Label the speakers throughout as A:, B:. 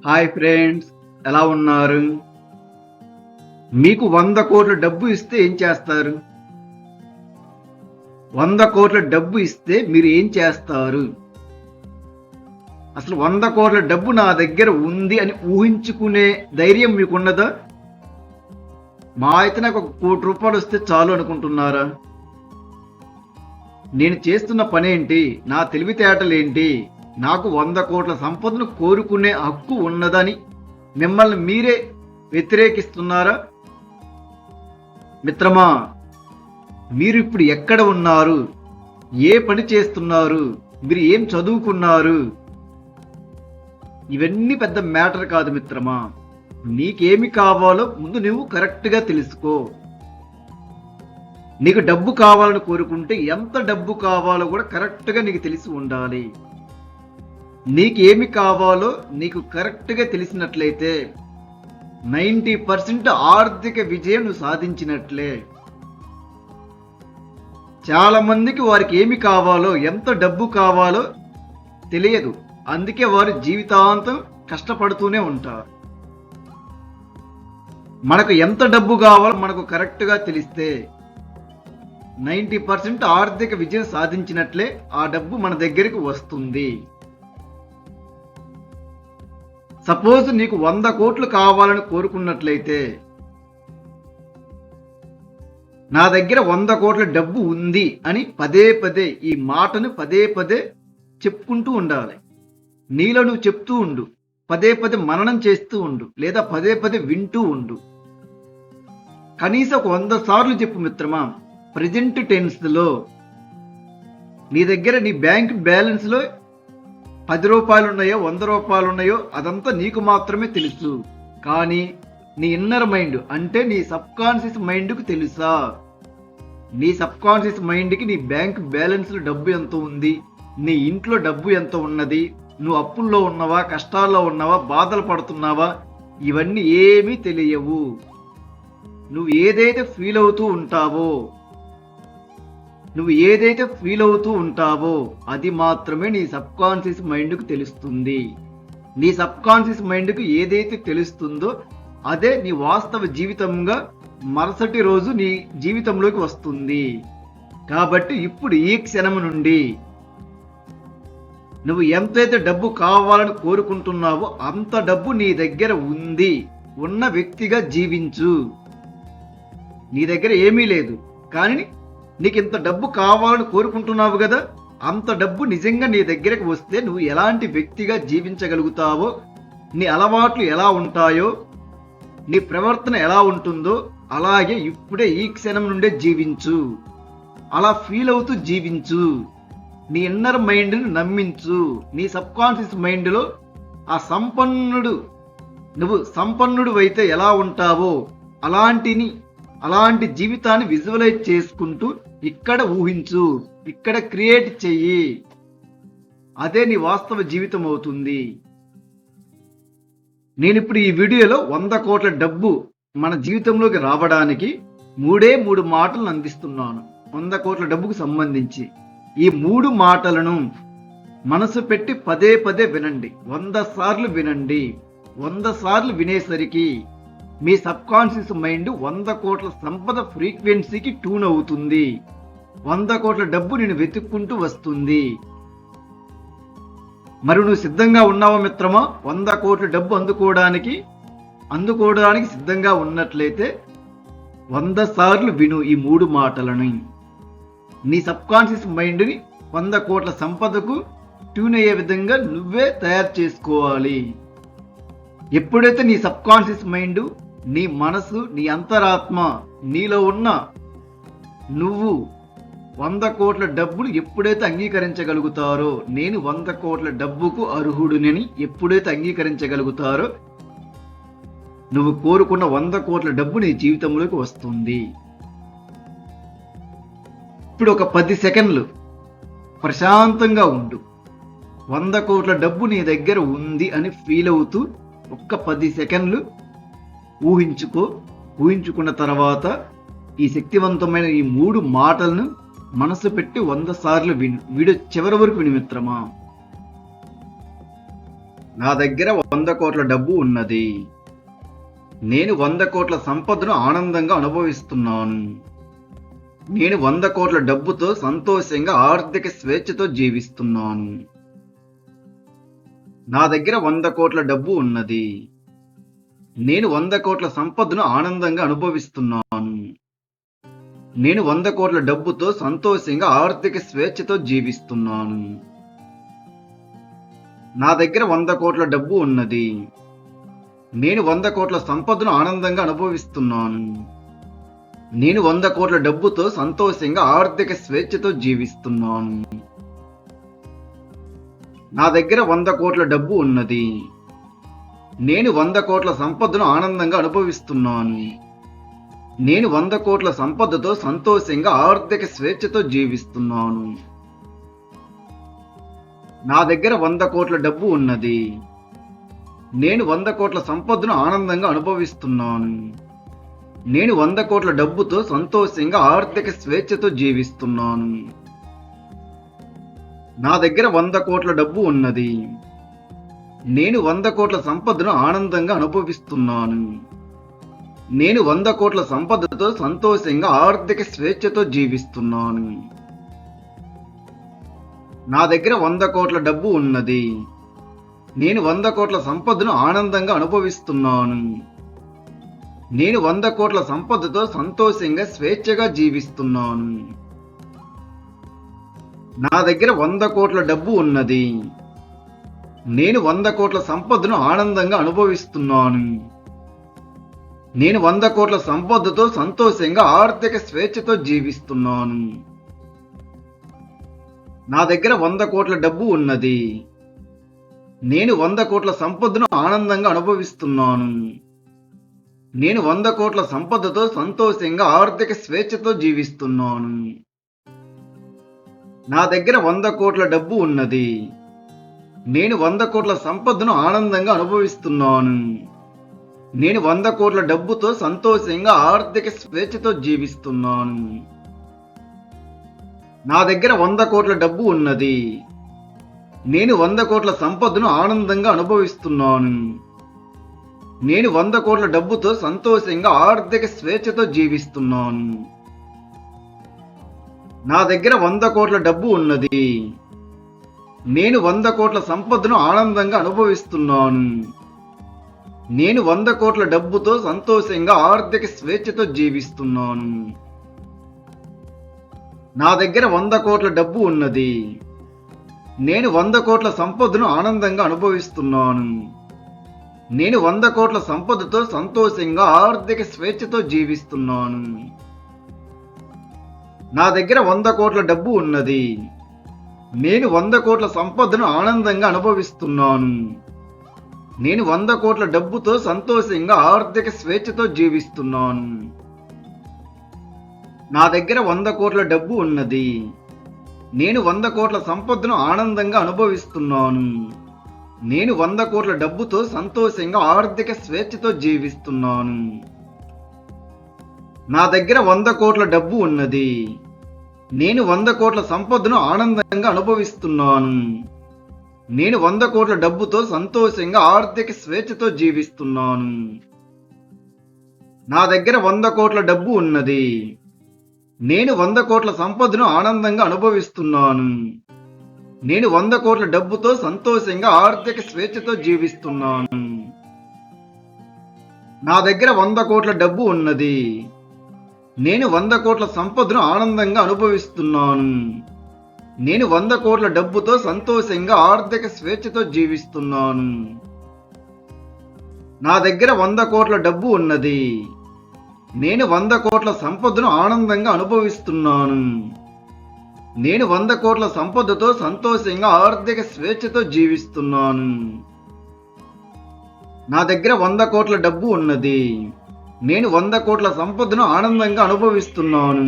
A: Hi friends, ఎలా ఉన్నారు? మీకు 100 కోట్ల డబ్బు ఇస్తే ఏం చేస్తారు? 100 కోట్ల డబ్బు ఇస్తే మీరు ఏం చేస్తారు? అసలు 100 కోట్ల డబ్బు నా దగ్గర ఉంది అని ఊహించుకునే ధైర్యం మీకున్నదా? మా అయితే నాకు ఒక ₹1,00,00,000 వస్తే చాలు అనుకుంటున్నారా? నేను చేస్తున్న పనేంటి? నా తెలివితేటలేంటి? నాకు 100 కోట్ల సంపదను కోరుకునే హక్కు ఉన్నదని మిమ్మల్ని మీరే వ్యతిరేకిస్తున్నారా? మిత్రమా, మీరు ఇప్పుడు ఎక్కడ ఉన్నారు? ఏ పని చేస్తున్నారు? మీరు ఏం చదువుకున్నారు? ఇవన్నీ పెద్ద మ్యాటర్ కాదు మిత్రమా. నీకేమి కావాలో ముందు నువ్వు కరెక్ట్గా తెలుసుకో. నీకు డబ్బు కావాలని కోరుకుంటే ఎంత డబ్బు కావాలో కూడా కరెక్ట్గా నీకు తెలిసి ఉండాలి. నీకేమి కావాలో నీకు కరెక్ట్గా తెలిసినట్లయితే 90% ఆర్థిక విజయం నువ్వు సాధించినట్లే. చాలా మందికి వారికి ఏమి కావాలో, ఎంత డబ్బు కావాలో తెలియదు. అందుకే వారు జీవితాంతం కష్టపడుతూనే ఉంటారు. మనకు ఎంత డబ్బు కావాలో మనకు కరెక్ట్గా తెలిస్తే 90% ఆర్థిక విజయం సాధించినట్లే ఆ డబ్బు మన దగ్గరికి వస్తుంది. సపోజ్ నీకు 100 కోట్లు కావాలని కోరుకున్నట్లయితే, నా దగ్గర 100 కోట్ల డబ్బు ఉంది అని పదే పదే ఈ మాటను పదే పదే చెప్పుకుంటూ ఉండాలి. నీలో నువ్వు చెప్తూ ఉండు, పదే పదే మననం చేస్తూ ఉండు, లేదా పదే పదే వింటూ ఉండు. కనీసం ఒక 100 సార్లు చెప్పు మిత్రమా. ప్రజెంట్ టెన్స్లో నీ దగ్గర నీ బ్యాంక్ బ్యాలెన్స్లో ₹10 ఉన్నాయో, ₹100 ఉన్నాయో అదంతా నీకు మాత్రమే తెలుసు. కానీ నీ ఇన్నర్ మైండ్ అంటే నీ సబ్ కాన్షియస్ మైండ్కు తెలుసా? నీ సబ్ కాన్షియస్ మైండ్కి నీ బ్యాంక్ బ్యాలెన్స్లో డబ్బు ఎంత ఉంది, నీ ఇంట్లో డబ్బు ఎంత ఉన్నది, నువ్వు అప్పుల్లో ఉన్నావా, కష్టాల్లో ఉన్నావా, బాధలు పడుతున్నావా, ఇవన్నీ ఏమీ తెలియవు. నువ్వు ఏదైతే ఫీల్ అవుతూ ఉంటావో అది మాత్రమే నీ సబ్ కాన్షియస్ మైండ్కు తెలుస్తుంది. నీ సబ్ కాన్షియస్ మైండ్కు ఏదైతే తెలుస్తుందో అదే నీ వాస్తవ జీవితంగా మరుసటి రోజు నీ జీవితంలోకి వస్తుంది. కాబట్టి ఇప్పుడు ఈ క్షణం నుండి నువ్వు ఎంతైతే డబ్బు కావాలని కోరుకుంటున్నావో అంత డబ్బు నీ దగ్గర ఉంది. ఉన్న వ్యక్తిగా జీవించు. నీ దగ్గర ఏమీ లేదు, కానీ నీకు ఇంత డబ్బు కావాలని కోరుకుంటున్నావు కదా, అంత డబ్బు నిజంగా నీ దగ్గరకు వస్తే నువ్వు ఎలాంటి వ్యక్తిగా జీవించగలుగుతావో, నీ అలవాట్లు ఎలా ఉంటాయో, నీ ప్రవర్తన ఎలా ఉంటుందో అలాగే ఇప్పుడే ఈ క్షణం నుండే జీవించు. అలా ఫీల్ అవుతూ జీవించు. నీ ఇన్నర్ మైండ్ని నమ్మించు. నీ సబ్ కాన్షియస్ మైండ్లో ఆ నువ్వు సంపన్నుడు అయితే ఎలా ఉంటావో అలాంటి జీవితాన్ని విజువలైజ్ చేసుకుంటూ ఇక్కడ ఊహించు, ఇక్కడ క్రియేట్ చెయ్యి. అదే నీ వాస్తవ జీవితం అవుతుంది. నేను ఇప్పుడు ఈ వీడియోలో 100 కోట్ల డబ్బు మన జీవితంలోకి రావడానికి 3 మాటలను అందిస్తున్నాను. 100 కోట్ల డబ్బుకు సంబంధించి ఈ 3 మాటలను మనసు పెట్టి పదే పదే వినండి. 100 సార్లు వినండి. 100 సార్లు వినేసరికి మీ సబ్ కాన్షియస్ మైండ్ 100 కోట్ల సంపద ఫ్రీక్వెన్సీకి ట్యూన్ అవుతుంది. 100 కోట్ల డబ్బు నేను వెతుక్కుంటూ వస్తుంది. మరి నువ్వు సిద్ధంగా ఉన్నావా మిత్రమా? 100 కోట్ల డబ్బు అందుకోవడానికి సిద్ధంగా ఉన్నట్లయితే 100 సార్లు విను ఈ 3 మాటలను. నీ సబ్ కాన్షియస్ మైండ్ని 100 కోట్ల సంపదకు ట్యూన్ అయ్యే విధంగా నువ్వే తయారు చేసుకోవాలి. ఎప్పుడైతే నీ సబ్ కాన్షియస్ మైండ్, నీ మనసు, నీ అంతరాత్మ, నీలో ఉన్న నువ్వు 100 కోట్ల డబ్బులు ఎప్పుడైతే అంగీకరించగలుగుతారో, నేను 100 కోట్ల డబ్బుకు అర్హుడినని ఎప్పుడైతే అంగీకరించగలుగుతారో నువ్వు కోరుకున్న 100 కోట్ల డబ్బు నీ జీవితంలోకి వస్తుంది. ఇప్పుడు ఒక 10 సెకండ్లు ప్రశాంతంగా ఉండు. 100 కోట్ల డబ్బు నీ దగ్గర ఉంది అని ఫీల్ అవుతూ ఒక్క 10 సెకండ్లు ఊహించుకున్న తర్వాత ఈ శక్తివంతమైన ఈ 3 మాటలను మనసు పెట్టి 100 సార్లు విను. వీడియో చివరి వరకు విను మిత్రమా. నా దగ్గర 100 కోట్ల డబ్బు ఉన్నది. నేను 100 కోట్ల సంపదను ఆనందంగా అనుభవిస్తున్నాను. నేను 100 కోట్ల డబ్బుతో సంతోషంగా ఆర్థిక స్వేచ్ఛతో జీవిస్తున్నాను. నా దగ్గర 100 కోట్ల డబ్బు ఉన్నది. నేను 100 కోట్ల సంపదను ఆనందంగా అనుభవిస్తున్నాను. నేను 100 కోట్ల డబ్బుతో సంతోషంగా ఆర్థిక స్వేచ్ఛతో జీవిస్తున్నాను. నా దగ్గర 100 కోట్ల డబ్బు ఉన్నది. నేను 100 కోట్ల సంపదను ఆనందంగా అనుభవిస్తున్నాను. నేను 100 కోట్ల డబ్బుతో సంతోషంగా ఆర్థిక స్వేచ్ఛతో జీవిస్తున్నాను. నా దగ్గర 100 కోట్ల డబ్బు ఉన్నది. నేను 100 కోట్ల సంపదను ఆనందంగా అనుభవిస్తున్నాను. నేను 100 కోట్ల సంపదతో సంతోషంగా ఆర్థిక స్వేచ్ఛతో జీవిస్తున్నాను. నా దగ్గర 100 కోట్ల డబ్బు ఉన్నది. నేను 100 కోట్ల సంపదను ఆనందంగా అనుభవిస్తున్నాను. నేను 100 కోట్ల డబ్బుతో సంతోషంగా ఆర్థిక స్వేచ్ఛతో జీవిస్తున్నాను. నా దగ్గర 100 కోట్ల డబ్బు ఉన్నది. నేను 100 కోట్ల సంపదను ఆనందంగా అనుభవిస్తున్నాను. నేను 100 కోట్ల సంపదతో సంతోషంగా ఆర్థిక స్వేచ్ఛతో జీవిస్తున్నాను. నా దగ్గర 100 కోట్ల డబ్బు ఉన్నది. నేను 100 కోట్ల సంపదను ఆనందంగా అనుభవిస్తున్నాను. నేను 100 కోట్ల సంపదతో సంతోషంగా స్వేచ్ఛగా జీవిస్తున్నాను. నా దగ్గర 100 కోట్ల డబ్బు ఉన్నది. నేను 100 కోట్ల సంపదను ఆనందంగా అనుభవిస్తున్నాను. నేను 100 కోట్ల సంపదతో సంతోషంగా ఆర్థిక స్వేచ్ఛతో జీవిస్తున్నాను. నా దగ్గర 100 కోట్ల డబ్బు ఉన్నది. నేను 100 కోట్ల సంపదను ఆనందంగా అనుభవిస్తున్నాను. నేను 100 కోట్ల సంపదతో సంతోషంగా ఆర్థిక స్వేచ్ఛతో జీవిస్తున్నాను. నా దగ్గర 100 కోట్ల డబ్బు ఉన్నది. నేను 100 కోట్ల సంపదను ఆనందంగా అనుభవిస్తున్నాను. నేను 100 కోట్ల డబ్బుతో సంతోషంగా ఆర్థిక స్వేచ్ఛతో జీవిస్తున్నాను. నా దగ్గర 100 కోట్ల డబ్బు ఉన్నది. నేను 100 కోట్ల సంపదను ఆనందంగా అనుభవిస్తున్నాను. నేను 100 కోట్ల డబ్బుతో సంతోషంగా ఆర్థిక స్వేచ్ఛతో జీవిస్తున్నాను. నా దగ్గర 100 కోట్ల డబ్బు ఉన్నది. నేను 100 కోట్ల సంపదను ఆనందంగా అనుభవిస్తున్నాను. నేను 100 కోట్ల డబ్బుతో సంతోషంగా ఆర్థిక స్వేచ్ఛతో జీవిస్తున్నాను. నా దగ్గర 100 కోట్ల డబ్బు ఉన్నది. నేను 100 కోట్ల సంపదను ఆనందంగా అనుభవిస్తున్నాను. నేను 100 కోట్ల సంపదతో సంతోషంగా ఆర్థిక స్వేచ్ఛతో జీవిస్తున్నాను. నా దగ్గర 100 కోట్ల డబ్బు ఉన్నది. నేను 100 కోట్ల సంపదను ఆనందంగా అనుభవిస్తున్నాను. నేను 100 కోట్ల డబ్బుతో సంతోషంగా ఆర్థిక స్వేచ్ఛతో జీవిస్తున్నాను. నా దగ్గర 100 కోట్ల డబ్బు ఉన్నది. నేను 100 కోట్ల సంపదను ఆనందంగా అనుభవిస్తున్నాను. నేను 100 కోట్ల డబ్బుతో సంతోషంగా ఆర్థిక స్వేచ్ఛతో జీవిస్తున్నాను. నా దగ్గర 100 కోట్ల డబ్బు ఉన్నది. నేను 100 కోట్ల సంపదను ఆనందంగా అనుభవిస్తున్నాను. నేను 100 కోట్ల డబ్బుతో సంతోషంగా ఆర్థిక స్వేచ్ఛతో జీవిస్తున్నాను. నా దగ్గర 100 కోట్ల డబ్బు ఉన్నది. నేను 100 కోట్ల సంపదను ఆనందంగా అనుభవిస్తున్నాను. నేను 100 కోట్ల డబ్బుతో సంతోషంగా ఆర్థిక స్వేచ్ఛతో జీవిస్తున్నాను. నా దగ్గర 100 కోట్ల డబ్బు ఉన్నది. నేను 100 కోట్ల సంపదను ఆనందంగా అనుభవిస్తున్నాను. నేను 100 కోట్ల డబ్బుతో సంతోషంగా ఆర్థిక స్వేచ్ఛతో జీవిస్తున్నాను. నా దగ్గర 100 కోట్ల డబ్బు ఉన్నది. నేను 100 కోట్ల సంపదను ఆనందంగా అనుభవిస్తున్నాను. నేను 100 కోట్ల సంపదతో సంతోషంగా ఆర్థిక స్వేచ్ఛతో జీవిస్తున్నాను. నా దగ్గర 100 కోట్ల డబ్బు ఉన్నది. నేను 100 కోట్ల సంపదను ఆనందంగా అనుభవిస్తున్నాను.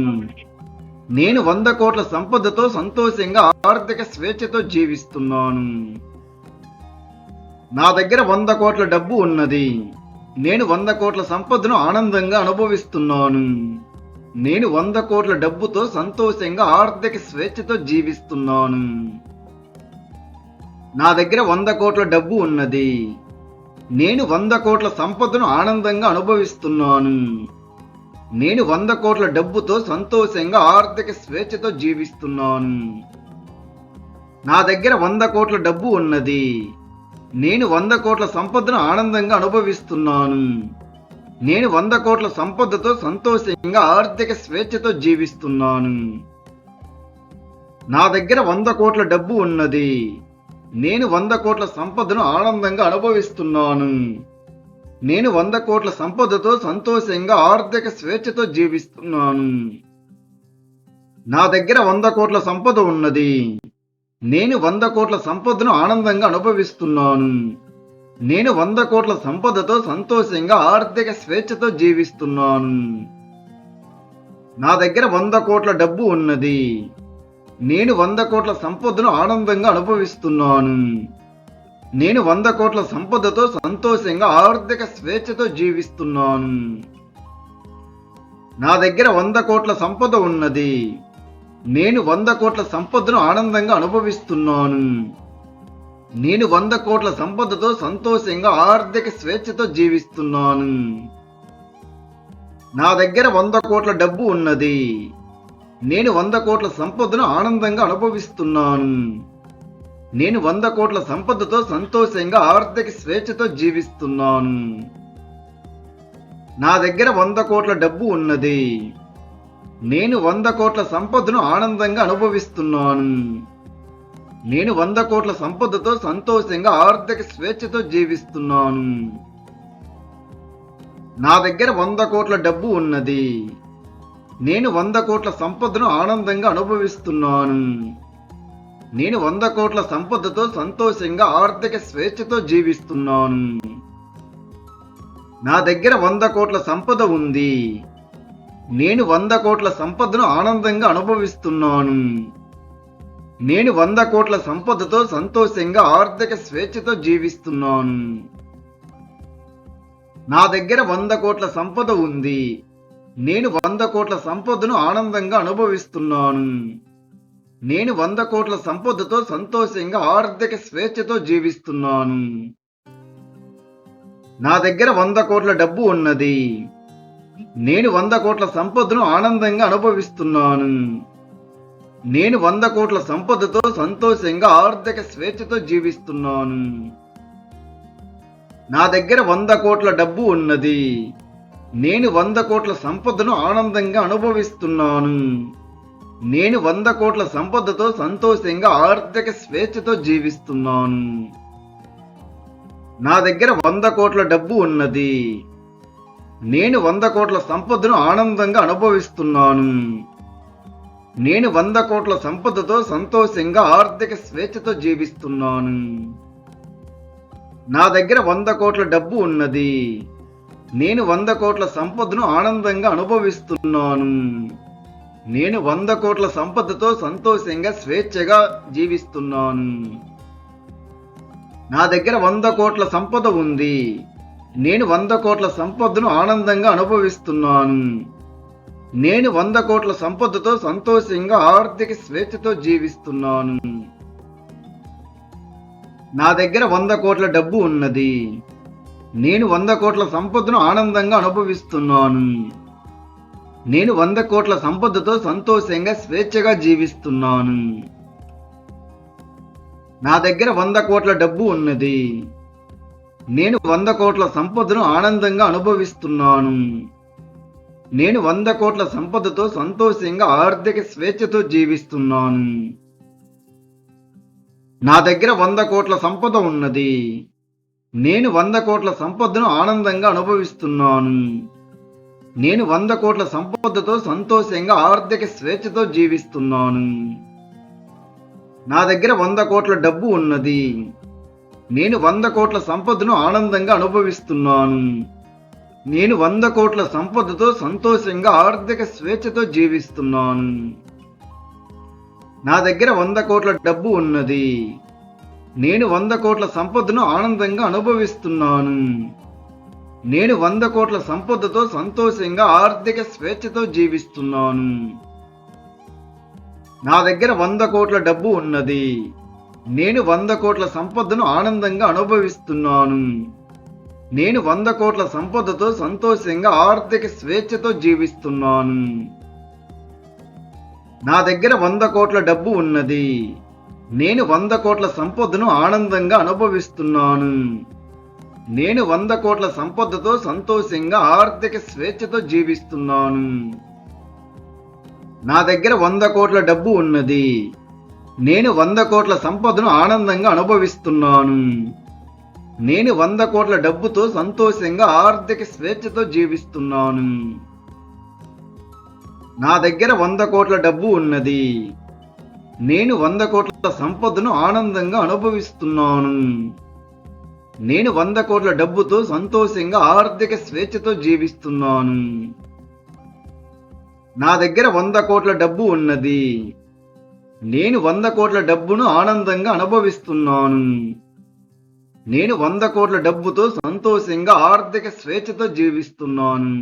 A: నేను 100 కోట్ల సంపదతో సంతోషంగా ఆర్థిక స్వేచ్ఛతో జీవిస్తున్నాను. నా దగ్గర 100 కోట్ల డబ్బు ఉన్నది. నేను 100 కోట్ల సంపదను ఆనందంగా అనుభవిస్తున్నాను. నేను 100 కోట్ల డబ్బుతో సంతోషంగా ఆర్థిక స్వేచ్ఛతో జీవిస్తున్నాను. నా దగ్గర 100 కోట్ల డబ్బు ఉన్నది. నేను 100 కోట్ల సంపదను ఆనందంగా అనుభవిస్తున్నాను. నేను 100 కోట్ల డబ్బుతో సంతోషంగా ఆర్థిక స్వేచ్ఛతో జీవిస్తున్నాను. నా దగ్గర 100 కోట్ల డబ్బు ఉన్నది. నేను 100 కోట్ల సంపదను ఆనందంగా అనుభవిస్తున్నాను. నేను 100 కోట్ల సంపదతో సంతోషంగా ఆర్థిక స్వేచ్ఛతో జీవిస్తున్నాను. నా దగ్గర 100 కోట్ల డబ్బు ఉన్నది. నేను 100 కోట్ల సంపదను ఆనందంగా అనుభవిస్తున్నాను. నేను 100 కోట్ల సంపదతో సంతోషంగా ఆర్థిక స్వేచ్ఛతో జీవిస్తున్నాను. నా దగ్గర 100 కోట్ల సంపద ఉన్నది. నేను 100 కోట్ల సంపదను ఆనందంగా అనుభవిస్తున్నాను. నేను 100 కోట్ల సంపదతో సంతోషంగా ఆర్థిక స్వేచ్ఛతో జీవిస్తున్నాను. నా దగ్గర 100 కోట్ల డబ్బు ఉన్నది. నేను 100 కోట్ల సంపదను ఆనందంగా అనుభవిస్తున్నాను. నేను 100 కోట్ల సంపదతో సంతోషంగా ఆర్థిక స్వేచ్ఛతో జీవిస్తున్నాను. నా దగ్గర 100 కోట్ల సంపద ఉన్నది. నేను 100 కోట్ల సంపదను ఆనందంగా అనుభవిస్తున్నాను. నేను 100 కోట్ల సంపదతో సంతోషంగా ఆర్థిక స్వేచ్ఛతో జీవిస్తున్నాను. నా దగ్గర 100 కోట్ల డబ్బు ఉన్నది. నేను 100 కోట్ల సంపదను ఆనందంగా అనుభవిస్తున్నాను. నేను 100 కోట్ల సంపదతో సంతోషంగా ఆర్థిక స్వేచ్ఛతో జీవిస్తున్నాను. నా దగ్గర 100 కోట్ల డబ్బు ఉన్నది. నేను 100 కోట్ల సంపదను ఆనందంగా అనుభవిస్తున్నాను. నేను 100 కోట్ల సంపదతో సంతోషంగా ఆర్థిక స్వేచ్ఛతో జీవిస్తున్నాను. నా దగ్గర 100 కోట్ల డబ్బు ఉన్నది. నేను 100 కోట్ల సంపదను ఆనందంగా అనుభవిస్తున్నాను. నేను 100 కోట్ల సంపదతో సంతోషంగా ఆర్థిక స్వేచ్ఛతో జీవిస్తున్నాను. నా దగ్గర 100 కోట్ల సంపద ఉంది. నేను 100 కోట్ల సంపదను ఆనందంగా అనుభవిస్తున్నాను. నేను 100 కోట్ల సంపదతో సంతోషంగా ఆర్థిక స్వేచ్ఛతో జీవిస్తున్నాను. నా దగ్గర 100 కోట్ల సంపద ఉంది. నేను 100 కోట్ల సంపదను ఆనందంగా అనుభవిస్తున్నాను. నేను 100 కోట్ల సంపదతో సంతోషంగా ఆర్థిక స్వేచ్ఛతో జీవిస్తున్నాను. నా దగ్గర 100 కోట్ల డబ్బు ఉన్నది. నేను 100 కోట్ల సంపదను ఆనందంగా అనుభవిస్తున్నాను. నేను 100 కోట్ల సంపదతో సంతోషంగా ఆర్థిక స్వేచ్ఛతో జీవిస్తున్నాను. నా దగ్గర 100 కోట్ల డబ్బు ఉన్నది. నేను 100 కోట్ల సంపదను ఆనందంగా అనుభవిస్తున్నాను. నేను 100 కోట్ల సంపదతో సంతోషంగా ఆర్థిక స్వేచ్ఛతో జీవిస్తున్నాను. నా దగ్గర 100 కోట్ల డబ్బు ఉన్నది. నేను 100 కోట్ల సంపదను ఆనందంగా అనుభవిస్తున్నాను. నేను 100 కోట్ల సంపదతో సంతోషంగా ఆర్థిక స్వేచ్ఛతో జీవిస్తున్నాను. నా దగ్గర 100 కోట్ల డబ్బు ఉన్నది. నేను 100 కోట్ల సంపదను ఆనందంగా అనుభవిస్తున్నాను. నేను 100 కోట్ల సంపదతో సంతోషంగా స్వేచ్ఛగా జీవిస్తున్నాను. నా దగ్గర 100 కోట్ల సంపద ఉంది. నేను 100 కోట్ల సంపదను ఆనందంగా అనుభవిస్తున్నాను. నేను 100 కోట్ల సంపదతో సంతోషంగా ఆర్థిక స్వేచ్ఛతో జీవిస్తున్నాను. నా దగ్గర 100 కోట్ల డబ్బు ఉన్నది. నేను 100 కోట్ల సంపదను ఆనందంగా అనుభవిస్తున్నాను. నేను 100 కోట్ల సంపదతో సంతోషంగా స్వేచ్ఛగా జీవిస్తున్నాను. నా దగ్గర 100 కోట్ల డబ్బు ఉన్నది. నేను 100 కోట్ల సంపదను ఆనందంగా అనుభవిస్తున్నాను. నేను 100 కోట్ల సంపదతో సంతోషంగా ఆర్థిక స్వేచ్ఛతో జీవిస్తున్నాను. నా దగ్గర 100 కోట్ల సంపద ఉన్నది. నేను 100 కోట్ల సంపదను ఆనందంగా అనుభవిస్తున్నాను. నేను 100 కోట్ల సంపదతో సంతోషంగా ఆర్థిక స్వేచ్ఛతో జీవిస్తున్నాను. నా దగ్గర 100 కోట్ల డబ్బు ఉన్నది. నేను 100 కోట్ల సంపదను ఆనందంగా అనుభవిస్తున్నాను. నేను 100 కోట్ల సంపదతో సంతోషంగా ఆర్థిక స్వేచ్ఛతో జీవిస్తున్నాను. నా దగ్గర 100 కోట్ల డబ్బు ఉన్నది. నేను 100 కోట్ల సంపదను ఆనందంగా అనుభవిస్తున్నాను. నేను 100 కోట్ల సంపదతో సంతోషంగా ఆర్థిక స్వేచ్ఛతో జీవిస్తున్నాను. నా దగ్గర 100 కోట్ల డబ్బు ఉన్నది. నేను 100 కోట్ల సంపదను ఆనందంగా అనుభవిస్తున్నాను. నేను 100 కోట్ల సంపదతో సంతోషంగా ఆర్థిక స్వేచ్ఛతో జీవిస్తున్నాను. నా దగ్గర 100 కోట్ల డబ్బు ఉన్నది. నేను 100 కోట్ల సంపదను ఆనందంగా అనుభవిస్తున్నాను. నేను 100 కోట్ల సంపదతో సంతోషంగా ఆర్థిక స్వేచ్ఛతో జీవిస్తున్నాను. నా దగ్గర 100 కోట్ల డబ్బు ఉన్నది. నేను 100 కోట్ల సంపదను ఆనందంగా అనుభవిస్తున్నాను. నేను 100 కోట్ల డబ్బుతో సంతోషంగా ఆర్థిక స్వేచ్ఛతో జీవిస్తున్నాను. నా దగ్గర 100 కోట్ల డబ్బు ఉన్నది. నేను 100 కోట్ల సంపదను ఆనందంగా అనుభవిస్తున్నాను. నేను 100 కోట్ల డబ్బుతో సంతోషంగా ఆర్థిక స్వేచ్ఛతో జీవిస్తున్నాను. నా దగ్గర 100 కోట్ల డబ్బు ఉన్నది. నేను 100 కోట్ల డబ్బును ఆనందంగా అనుభవిస్తున్నాను. నేను 100 కోట్ల డబ్బుతో సంతోషంగా ఆర్థిక స్వేచ్ఛతో జీవిస్తున్నాను.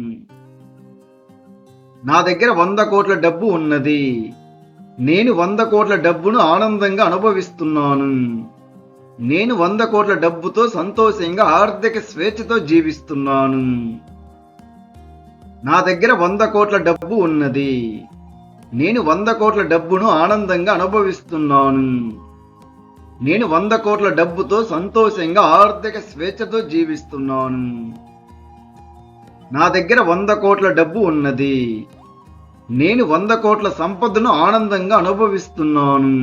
A: నా దగ్గర 100 కోట్ల డబ్బు ఉన్నది. నేను 100 కోట్ల డబ్బును ఆనందంగా అనుభవిస్తున్నాను. నేను 100 కోట్ల డబ్బుతో సంతోషంగా ఆర్థిక స్వేచ్ఛతో జీవిస్తున్నాను. నా దగ్గర 100 కోట్ల డబ్బు ఉన్నది. నేను 100 కోట్ల డబ్బును ఆనందంగా అనుభవిస్తున్నాను. నేను 100 కోట్ల డబ్బుతో సంతోషంగా ఆర్థిక స్వేచ్ఛతో జీవిస్తున్నాను. నా దగ్గర 100 కోట్ల డబ్బు ఉన్నది. నేను 100 కోట్ల సంపదను ఆనందంగా అనుభవిస్తున్నాను.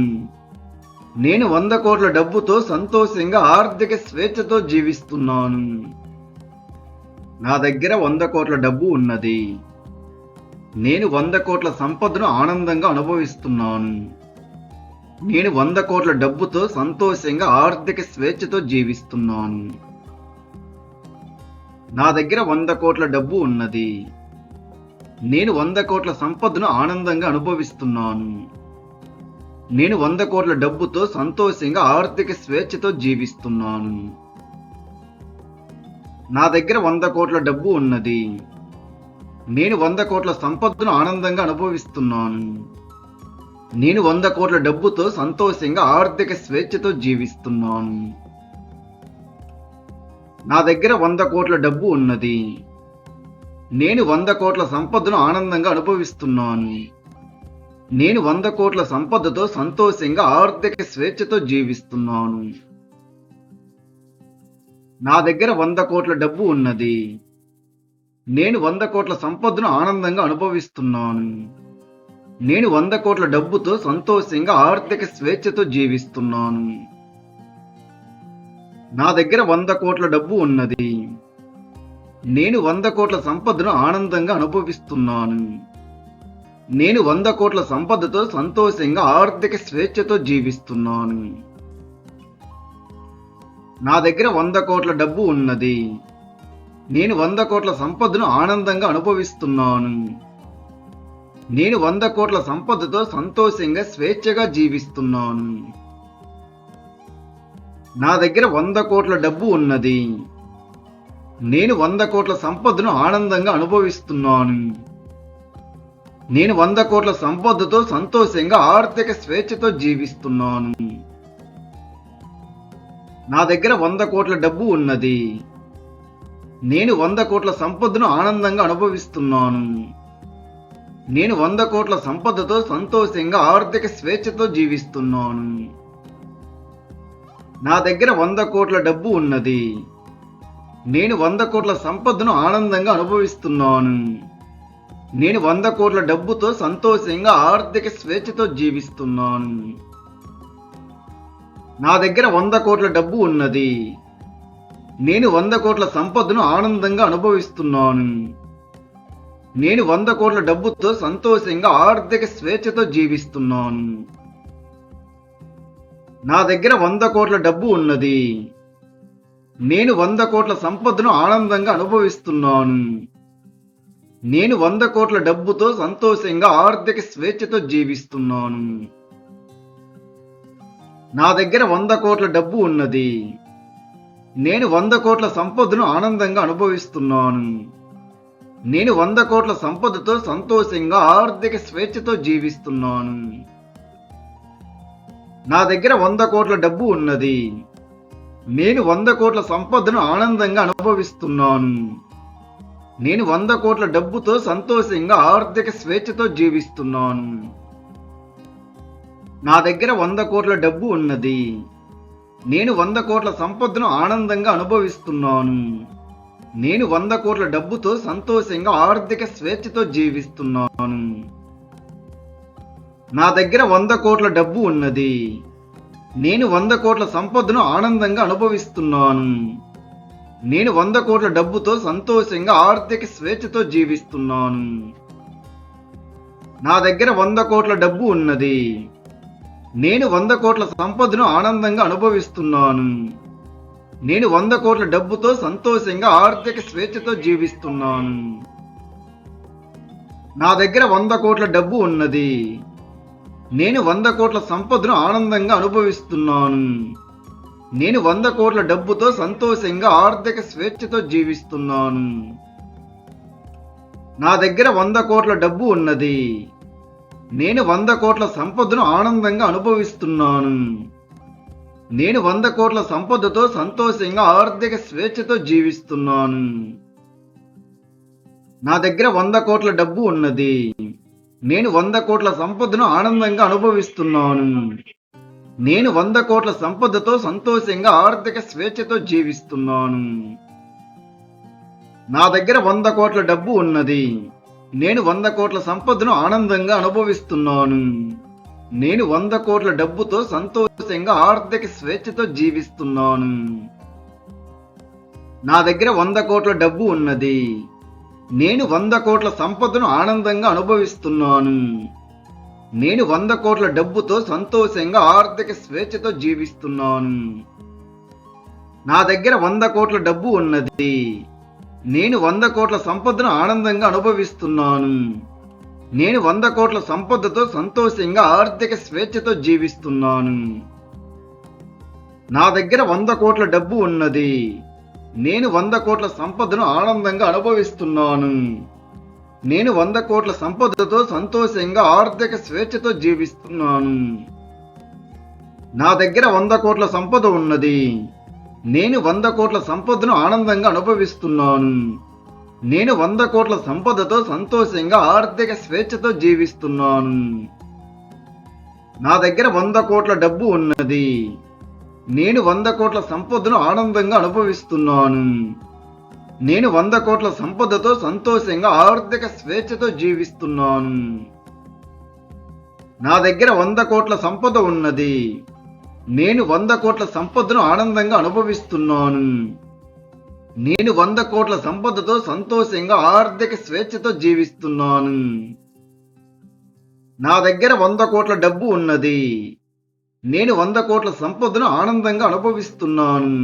A: నేను 100 కోట్ల డబ్బుతో సంతోషంగా ఆర్థిక స్వేచ్ఛతో జీవిస్తున్నాను. నా దగ్గర 100 కోట్ల డబ్బు ఉన్నది. నేను 100 కోట్ల సంపదను ఆనందంగా అనుభవిస్తున్నాను. నేను 100 కోట్ల డబ్బుతో సంతోషంగా ఆర్థిక స్వేచ్ఛతో జీవిస్తున్నాను. నా దగ్గర 100 కోట్ల డబ్బు ఉన్నది. నేను 100 కోట్ల సంపదను ఆనందంగా అనుభవిస్తున్నాను. నేను 100 కోట్ల డబ్బుతో సంతోషంగా ఆర్థిక స్వేచ్ఛతో జీవిస్తున్నాను. నా దగ్గర 100 కోట్ల డబ్బు ఉన్నది. నేను 100 కోట్ల సంపదను ఆనందంగా అనుభవిస్తున్నాను. నేను 100 కోట్ల డబ్బుతో సంతోషంగా ఆర్థిక స్వేచ్ఛతో జీవిస్తున్నాను. నా దగ్గర 100 కోట్ల డబ్బు ఉన్నది. నేను 100 కోట్ల సంపదను ఆనందంగా అనుభవిస్తున్నాను. నేను 100 కోట్ల సంపదతో సంతోషంగా ఆర్థిక స్వేచ్ఛతో జీవిస్తున్నాను. నా దగ్గర 100 కోట్ల డబ్బు ఉన్నది. నేను 100 కోట్ల సంపదను ఆనందంగా అనుభవిస్తున్నాను. నేను 100 కోట్ల డబ్బుతో సంతోషంగా ఆర్థిక స్వేచ్ఛతో జీవిస్తున్నాను. నా దగ్గర 100 కోట్ల డబ్బు ఉన్నది. నేను 100 కోట్ల సంపదను ఆనందంగా అనుభవిస్తున్నాను. నేను 100 కోట్ల సంపదతో సంతోషంగా ఆర్థిక స్వేచ్ఛతో జీవిస్తున్నాను. నా దగ్గర 100 కోట్ల డబ్బు ఉన్నది. నేను 100 కోట్ల సంపదను ఆనందంగా అనుభవిస్తున్నాను. నేను 100 కోట్ల సంపదతో సంతోషంగా స్వేచ్ఛగా జీవిస్తున్నాను. నా దగ్గర 100 కోట్ల డబ్బు ఉన్నది. నేను 100 కోట్ల సంపదను ఆనందంగా అనుభవిస్తున్నాను. నేను 100 కోట్ల సంపదతో సంతోషంగా ఆర్థిక స్వేచ్ఛతో జీవిస్తున్నాను. నా దగ్గర 100 కోట్ల డబ్బు ఉన్నది. నేను 100 కోట్ల సంపదను ఆనందంగా అనుభవిస్తున్నాను. నేను 100 కోట్ల సంపదతో సంతోషంగా ఆర్థిక స్వేచ్ఛతో జీవిస్తున్నాను. నా దగ్గర 100 కోట్ల డబ్బు ఉన్నది. నేను 100 కోట్ల సంపదను ఆనందంగా అనుభవిస్తున్నాను. నేను 100 కోట్ల డబ్బుతో సంతోషంగా ఆర్థిక స్వేచ్ఛతో జీవిస్తున్నాను. నా దగ్గర 100 కోట్ల డబ్బు ఉన్నది. నేను 100 కోట్ల సంపదను ఆనందంగా అనుభవిస్తున్నాను. నేను 100 కోట్ల డబ్బుతో సంతోషంగా ఆర్థిక స్వేచ్ఛతో జీవిస్తున్నాను. నా దగ్గర 100 కోట్ల డబ్బు ఉన్నది. నేను 100 కోట్ల సంపదను ఆనందంగా అనుభవిస్తున్నాను. నేను 100 కోట్ల డబ్బుతో సంతోషంగా ఆర్థిక స్వేచ్ఛతో జీవిస్తున్నాను. నా దగ్గర 100 కోట్ల డబ్బు ఉన్నది. నేను 100 కోట్ల సంపదను ఆనందంగా అనుభవిస్తున్నాను. నేను 100 కోట్ల సంపదతో సంతోషంగా ఆర్థిక స్వేచ్ఛతో జీవిస్తున్నాను. నా దగ్గర 100 కోట్ల డబ్బు ఉన్నది. నేను 100 కోట్ల సంపదను ఆనందంగా అనుభవిస్తున్నాను. నేను 100 కోట్ల డబ్బుతో సంతోషంగా ఆర్థిక స్వేచ్ఛతో జీవిస్తున్నాను. నా దగ్గర 100 కోట్ల డబ్బు ఉన్నది. నేను 100 కోట్ల సంపదను ఆనందంగా అనుభవిస్తున్నాను. నేను 100 కోట్ల డబ్బుతో సంతోషంగా ఆర్థిక స్వేచ్ఛతో జీవిస్తున్నాను. నా దగ్గర 100 కోట్ల డబ్బు ఉన్నది. నేను 100 కోట్ల సంపదను ఆనందంగా అనుభవిస్తున్నాను. నేను 100 కోట్ల డబ్బుతో సంతోషంగా ఆర్థిక స్వేచ్ఛతో జీవిస్తున్నాను. నా దగ్గర 100 కోట్ల డబ్బు ఉన్నది. నేను 100 కోట్ల సంపదను ఆనందంగా అనుభవిస్తున్నాను. నేను 100 కోట్ల డబ్బుతో సంతోషంగా ఆర్థిక స్వేచ్ఛతో జీవిస్తున్నాను. నా దగ్గర 100 కోట్ల డబ్బు ఉన్నది. నేను 100 కోట్ల సంపదను ఆనందంగా అనుభవిస్తున్నాను. నేను 100 కోట్ల డబ్బుతో సంతోషంగా ఆర్థిక స్వేచ్ఛతో జీవిస్తున్నాను. నా దగ్గర 100 కోట్ల డబ్బు ఉన్నది. నేను 100 కోట్ల సంపదను ఆనందంగా అనుభవిస్తున్నాను. నేను 100 కోట్ల సంపదతో సంతోషంగా ఆర్థిక స్వేచ్ఛతో జీవిస్తున్నాను. నా దగ్గర 100 కోట్ల డబ్బు ఉన్నది. నేను 100 కోట్ల సంపదను ఆనందంగా అనుభవిస్తున్నాను. నేను 100 కోట్ల సంపదతో సంతోషంగా ఆర్థిక స్వేచ్ఛతో జీవిస్తున్నాను. నా దగ్గర 100 కోట్ల డబ్బు ఉన్నది. నేను 100 కోట్ల సంపదను ఆనందంగా అనుభవిస్తున్నాను. నేను 100 కోట్ల డబ్బుతో సంతోషంగా ఆర్థిక స్వేచ్ఛతో జీవిస్తున్నాను. నా దగ్గర 100 కోట్ల డబ్బు ఉన్నది. నేను 100 కోట్ల సంపదను ఆనందంగా అనుభవిస్తున్నాను. నేను 100 కోట్ల డబ్బుతో సంతోషంగా ఆర్థిక స్వేచ్ఛతో జీవిస్తున్నాను. నా దగ్గర 100 కోట్ల డబ్బు ఉన్నది. నేను 100 కోట్ల సంపదను ఆనందంగా అనుభవిస్తున్నాను. నేను 100 కోట్ల సంపదతో సంతోషంగా ఆర్థిక స్వేచ్ఛతో జీవిస్తున్నాను. నా దగ్గర 100 కోట్ల డబ్బు ఉన్నది. నేను 100 కోట్ల సంపదను ఆనందంగా అనుభవిస్తున్నాను. నేను 100 కోట్ల సంపదతో సంతోషంగా ఆర్థిక స్వేచ్ఛతో జీవిస్తున్నాను. నా దగ్గర 100 కోట్ల సంపద ఉన్నది. నేను 100 కోట్ల సంపదను ఆనందంగా అనుభవిస్తున్నాను. నేను 100 కోట్ల సంపదతో సంతోషంగా ఆర్థిక స్వేచ్ఛతో జీవిస్తున్నాను. నా దగ్గర 100 కోట్ల డబ్బు ఉన్నది. నేను 100 కోట్ల సంపదను ఆనందంగా అనుభవిస్తున్నాను. నేను 100 కోట్ల సంపదతో సంతోషంగా ఆర్థిక స్వేచ్ఛతో జీవిస్తున్నాను. నా దగ్గర 100 కోట్ల సంపద ఉన్నది. నేను 100 కోట్ల సంపదను ఆనందంగా అనుభవిస్తున్నాను. నేను 100 కోట్ల సంపదతో సంతోషంగా ఆర్థిక స్వేచ్ఛతో జీవిస్తున్నాను. నా దగ్గర 100 కోట్ల డబ్బు ఉన్నది. నేను 100 కోట్ల సంపదను ఆనందంగా అనుభవిస్తున్నాను.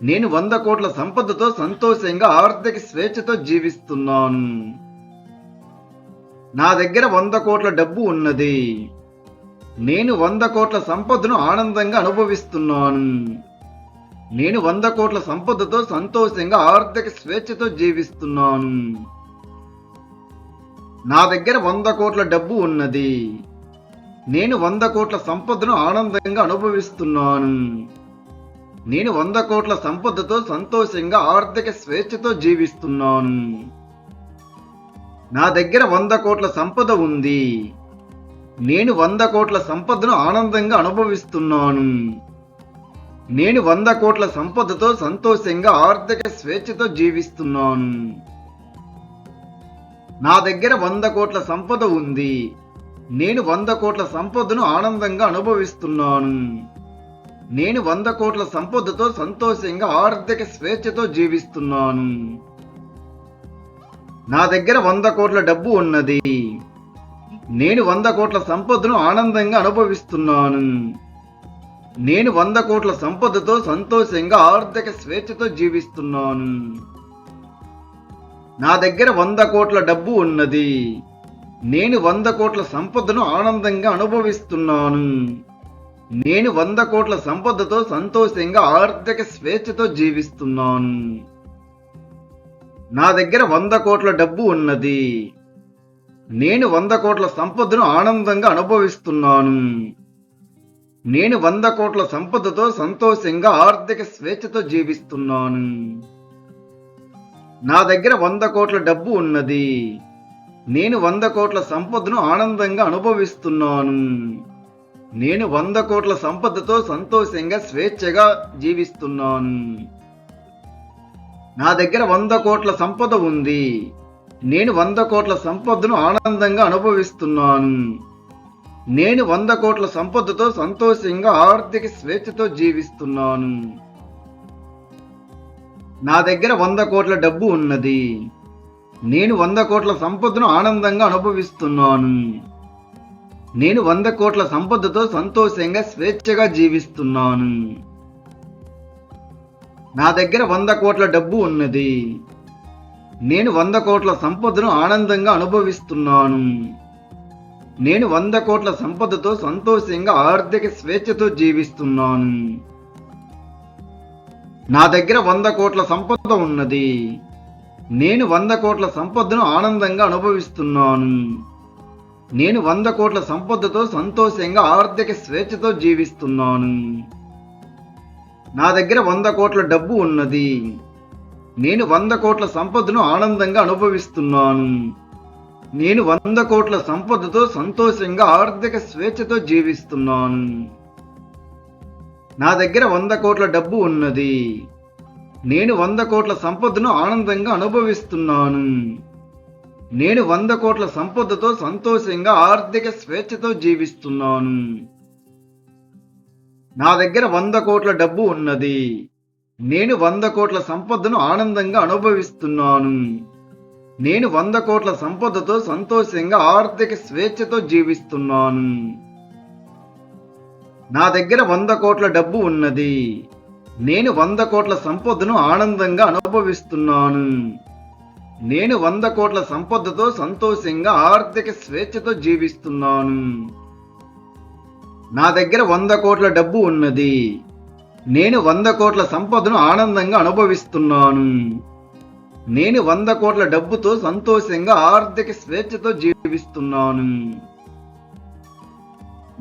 A: నేను 100 కోట్ల సంపదతో సంతోషంగా ఆర్థిక స్వేచ్ఛతో జీవిస్తున్నాను. నా దగ్గర 100 కోట్ల డబ్బు ఉన్నది. నేను 100 కోట్ల సంపదను ఆనందంగా అనుభవిస్తున్నాను. నేను 100 కోట్ల సంపదతో సంతోషంగా ఆర్థిక స్వేచ్ఛతో జీవిస్తున్నాను. నా దగ్గర 100 కోట్ల డబ్బు ఉన్నది. నేను 100 కోట్ల సంపదను ఆనందంగా అనుభవిస్తున్నాను. నేను 100 కోట్ల సంపదతో సంతోషంగా ఆర్థిక స్వేచ్ఛతో జీవిస్తున్నాను. నా దగ్గర 100 కోట్ల సంపద ఉంది. నేను 100 కోట్ల సంపదను ఆనందంగా అనుభవిస్తున్నాను. నేను 100 కోట్ల సంపదతో సంతోషంగా ఆర్థిక స్వేచ్ఛతో జీవిస్తున్నాను. నా దగ్గర 100 కోట్ల సంపద ఉంది. నేను 100 కోట్ల సంపదను ఆనందంగా అనుభవిస్తున్నాను. నేను 100 కోట్ల సంపదతో సంతోషంగా ఆర్థిక స్వేచ్ఛతో జీవిస్తున్నాను. నా దగ్గర 100 కోట్ల డబ్బు ఉన్నది. నేను 100 కోట్ల సంపదను ఆనందంగా అనుభవిస్తున్నాను. నేను 100 కోట్ల సంపదతో సంతోషంగా ఆర్థిక స్వేచ్ఛతో జీవిస్తున్నాను. నా దగ్గర 100 కోట్ల డబ్బు ఉన్నది. నేను 100 కోట్ల సంపదను ఆనందంగా అనుభవిస్తున్నాను. నేను 100 కోట్ల సంపదతో సంతోషంగా ఆర్థిక స్వేచ్ఛతో జీవిస్తున్నాను. నా దగ్గర 100 కోట్ల డబ్బు ఉన్నది. నేను 100 కోట్ల సంపదను ఆనందంగా అనుభవిస్తున్నాను. నేను 100 కోట్ల సంపదతో సంతోషంగా ఆర్థిక స్వేచ్ఛతో జీవిస్తున్నాను. నా దగ్గర 100 కోట్ల డబ్బు ఉన్నది. నేను 100 కోట్ల సంపదను ఆనందంగా అనుభవిస్తున్నాను. నేను 100 కోట్ల సంపదతో సంతోషంగా స్వేచ్ఛగా జీవిస్తున్నాను. నా దగ్గర 100 కోట్ల సంపద ఉంది. నేను 100 కోట్ల సంపదను ఆనందంగా అనుభవిస్తున్నాను. నేను 100 కోట్ల సంపదతో సంతోషంగా ఆర్థిక స్వేచ్ఛతో జీవిస్తున్నాను. నా దగ్గర 100 కోట్ల డబ్బు ఉన్నది. నేను 100 కోట్ల సంపదను ఆనందంగా అనుభవిస్తున్నాను. నేను 100 కోట్ల సంపదతో సంతోషంగా స్వేచ్ఛగా జీవిస్తున్నాను. నా దగ్గర 100 కోట్ల డబ్బు ఉన్నది. నేను 100 కోట్ల సంపదను ఆనందంగా అనుభవిస్తున్నాను. నేను 100 కోట్ల సంపదతో సంతోషంగా ఆర్థిక స్వేచ్ఛతో జీవిస్తున్నాను. నా దగ్గర 100 కోట్ల సంపద ఉన్నది. నేను 100 కోట్ల సంపదను ఆనందంగా అనుభవిస్తున్నాను. నేను 100 కోట్ల సంపదతో సంతోషంగా ఆర్థిక స్వేచ్ఛతో జీవిస్తున్నాను. నా దగ్గర 100 కోట్ల డబ్బు ఉన్నది. నేను 100 కోట్ల సంపదను ఆనందంగా అనుభవిస్తున్నాను. నేను 100 కోట్ల సంపదతో సంతోషంగా ఆర్థిక స్వేచ్ఛతో జీవిస్తున్నాను. నా దగ్గర 100 కోట్ల డబ్బు ఉన్నది. నేను 100 కోట్ల సంపదను ఆనందంగా అనుభవిస్తున్నాను. నేను 100 కోట్ల సంపదతో సంతోషంగా ఆర్థిక స్వేచ్ఛతో జీవిస్తున్నాను. నా దగ్గర 100 కోట్ల డబ్బు ఉన్నది. నేను 100 కోట్ల సంపదను ఆనందంగా అనుభవిస్తున్నాను. నేను 100 కోట్ల సంపదతో సంతోషంగా ఆర్థిక స్వేచ్ఛతో జీవిస్తున్నాను. నా దగ్గర 100 కోట్ల డబ్బు ఉన్నది. నేను 100 కోట్ల సంపదను ఆనందంగా అనుభవిస్తున్నాను. నేను 100 కోట్ల సంపదతో సంతోషంగా ఆర్థిక స్వేచ్ఛతో జీవిస్తున్నాను. నా దగ్గర 100 కోట్ల డబ్బు ఉన్నది. నేను 100 కోట్ల సంపదను ఆనందంగా అనుభవిస్తున్నాను. నేను 100 కోట్ల డబ్బుతో సంతోషంగా ఆర్థిక స్వేచ్ఛతో జీవిస్తున్నాను.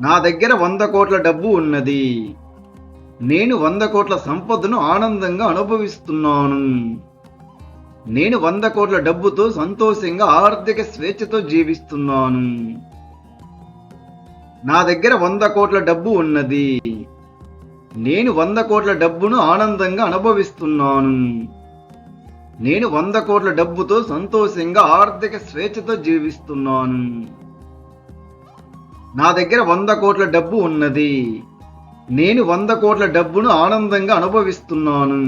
A: నా దగ్గర 100 కోట్ల డబ్బు ఉన్నది. నేను 100 కోట్ల సంపదను ఆనందంగా అనుభవిస్తున్నాను. నేను 100 కోట్ల డబ్బుతో సంతోషంగా ఆర్థిక స్వేచ్ఛతో జీవిస్తున్నాను. నా దగ్గర 100 కోట్ల డబ్బు ఉన్నది. నేను 100 కోట్ల డబ్బును ఆనందంగా అనుభవిస్తున్నాను. నేను 100 కోట్ల డబ్బుతో సంతోషంగా ఆర్థిక స్వేచ్ఛతో జీవిస్తున్నాను. నా దగ్గర 100 కోట్ల డబ్బు ఉన్నది. నేను 100 కోట్ల డబ్బును ఆనందంగా అనుభవిస్తున్నాను.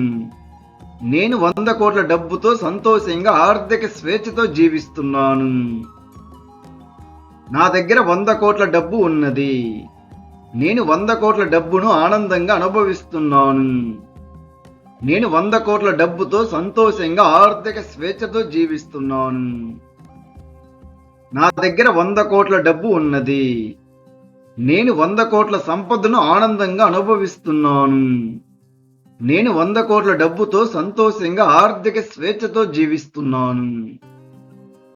A: నేను 100 కోట్ల డబ్బుతో సంతోషంగా ఆర్థిక స్వేచ్ఛతో జీవిస్తున్నాను. నా దగ్గర 100 కోట్ల డబ్బు ఉన్నది. నేను 100 కోట్ల డబ్బును ఆనందంగా అనుభవిస్తున్నాను. నేను 100 కోట్ల డబ్బుతో సంతోషంగా ఆర్థిక స్వేచ్ఛతో జీవిస్తున్నాను. నా దగ్గర 100 కోట్ల డబ్బు ఉన్నది. నేను 100 కోట్ల సంపదను ఆనందంగా అనుభవిస్తున్నాను. నేను 100 కోట్ల డబ్బుతో సంతోషంగా ఆర్థిక స్వేచ్ఛతో జీవిస్తున్నాను.